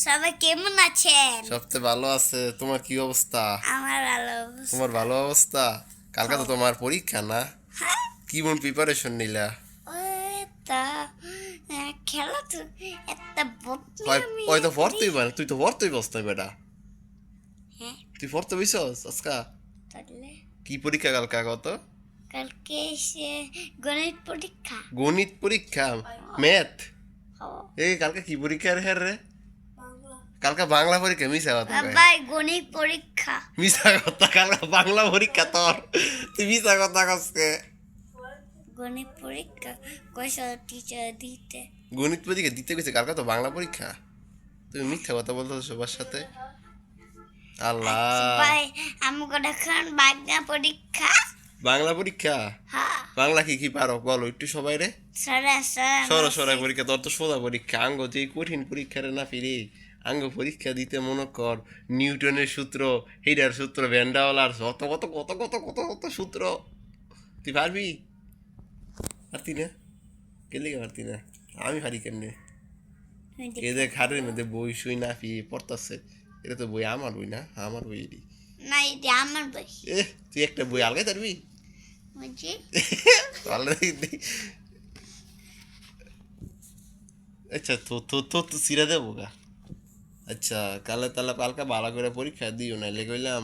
সবাই কেমন আছেন? সবচেয়ে ভালো আছে। তোমার কি অবস্থা? আমার ভালো অবস্থা। তোমার ভালো অবস্থা? কালকে তো তোমার পরীক্ষা না? হ্যাঁ, কি মন প্রিপারেশন নিলা? ওই তা খেলা তো একটা বদলি ওই আমি ওই তো পড়তেই পারে, তুই তো পড়তেই বসত বেটা। হ্যাঁ তুই পড়তে বসছস আজকা? তাহলে কি পরীক্ষা কালকা কত? কালকে সে গণিত পরীক্ষা। গণিত পরীক্ষা, ম্যাথ। ও এই কালকে কি পরীক্ষা রে হ্যাঁ রে? কালকে বাংলা পরীক্ষা, মিশা কথা কয়। ভাই গণিত পরীক্ষা। মিশা কথা, কালকে বাংলা পরীক্ষা তোর। তুই মিশা কথা কসকে। গণিত পরীক্ষা কইছে টিচার দিতে। গণিত পরীক্ষা দিতে গেছে, কালকে তো বাংলা পরীক্ষা। তুমি মিথ্যা কথা বলতেছো সবার সাথে। আল্লাহ, ভাই আমাকে এখন বাংলা পরীক্ষা। বাংলা পরীক্ষা? হ্যাঁ বাংলা কি কি পারো বলো একটু সবাই রে। সরা সরো সরাই পরীক্ষা, তোর তো সোজা পরীক্ষা। আঙ্গ যে কঠিন পরীক্ষা রে না ফিরে, আঙ্গ পরীক্ষা দিতে মনে কর নিউটনের সূত্র, হিডার সূত্র, ভ্যান্ডাওয়ালার কত কত কত কত কত কত সূত্র। তুই পারবি? পারতি না? কেলে পারতি না? আমি পারি কেমনে? এ যে খাটের মধ্যে বই শুই না ফি পড়তাছে, এটা তো বই আমার বই না, আমার বই এটি। না এটা আমার বই। এ তুই একটা বই আলগাই পারবি? বুঝছি আচ্ছা, তো তো তো তো সিরা দেবো গা। আচ্ছা, কালে তাহলে কালকে ভালো করে পরীক্ষা দিও না, লেগলাম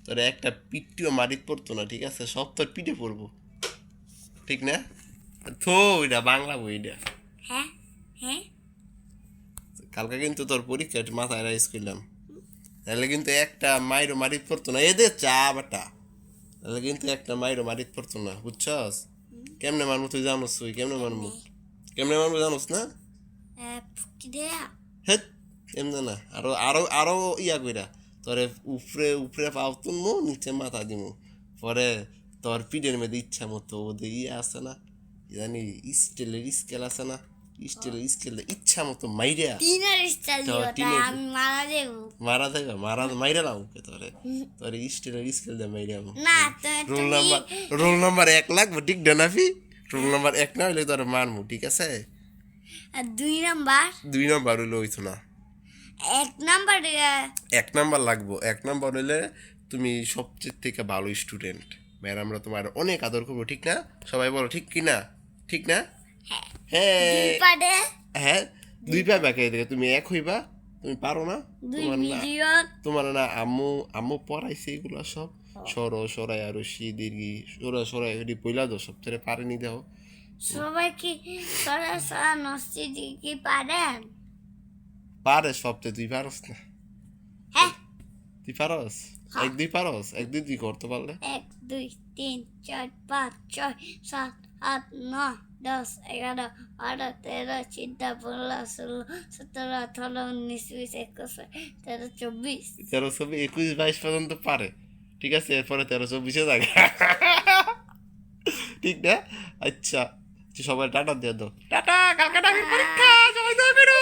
তোর একটা পিঠটিও মাটিত পড়তো না, ঠিক আছে? সব তোর পিঠে পড়বো, ঠিক না? থো ওইটা বাংলা বইটা। হ্যাঁ হ্যাঁ কালকে কিন্তু তোর পরীক্ষা একটু মাথায় রাইজ করলাম, তাহলে কিন্তু একটা মাইরও মাটিত পড়তো না। এদের চা বাটা, তাহলে কিন্তু একটা মাইরও মাটিত পড়তো না, বুঝছস? কেমনে মারমু তুই জানোস? তুই কেমনে মারমু? কেমনে মারমু জানোস না? ফুটি দেয়া হেট, এমনি না, আরো আরো আরো ইয়া কইরা তোরে উপরে উপরে পাও তুলমু, নিচে মাথা দিমু, পরে তোর পিঠের মধ্যে ইচ্ছা মতো ওদের ইয়ে আছে না, জানি স্টিলের স্কেল আছে না, স্টিলের স্কেল ইচ্ছা মতো মাইরা তিনের স্টাইল তো দিও তাই টিনের আমি মারা দেব। মারা দেবে, মারা মাইরা লাম ওকে তোরে, তোর স্টিলের স্কেল দিয়ে মাইরা না রোল তুমি নাম্বার, রোল নাম্বার 1 লাগবে, ঠিক ডানাফি? রোল নাম্বার 1 না হইলে তোর মারমু, ঠিক আছে? 2 নাম্বার 2 নাম্বার হইলে হইতো না, 1 নাম্বার 1 নাম্বার লাগবো। 1 নাম্বার হইলে তুমি সবচেয়ে থেকে ভালো স্টুডেন্ট, ম্যাডামরা তোমার অনেক আদর করবো, ঠিক না? সবাই বলো ঠিক কি না? ঠিক না? হ্যাঁ পারে হ্যাঁ, 2 পা বাকি থেকে তুমি 1 হইবা। তুমি পারো না? 2 তোমার না, মিলিয়ন তোমার না আম্মু আম্মু পড়াইছে এগুলো সব। সর সরাই আর সি দীর্ঘি সরা সরাই এটি পইলা দো সব থেকে পারেনি দেও। সবাই কি সরা সরা নষ্টি কি পারেন? পারে সবচেয়ে, তুই পারস না? হ্যাঁ তুই পারস? 1 2 পারস? 1 2 তুই করতে পারলে? 1 2 3 4 5 6 7 8 9 10 11 12 13 14 15 16 17 18 19 20 21 23 24 13 ছবি 21 22 পর্যন্ত পারে, ঠিক আছে? এরপরে 13 24 থাকে। ঠিক না? আচ্ছা, সবাই টাটা দিয়ে দাও। টাটা, কালকে পরীক্ষা, সবাই দোয়া করো।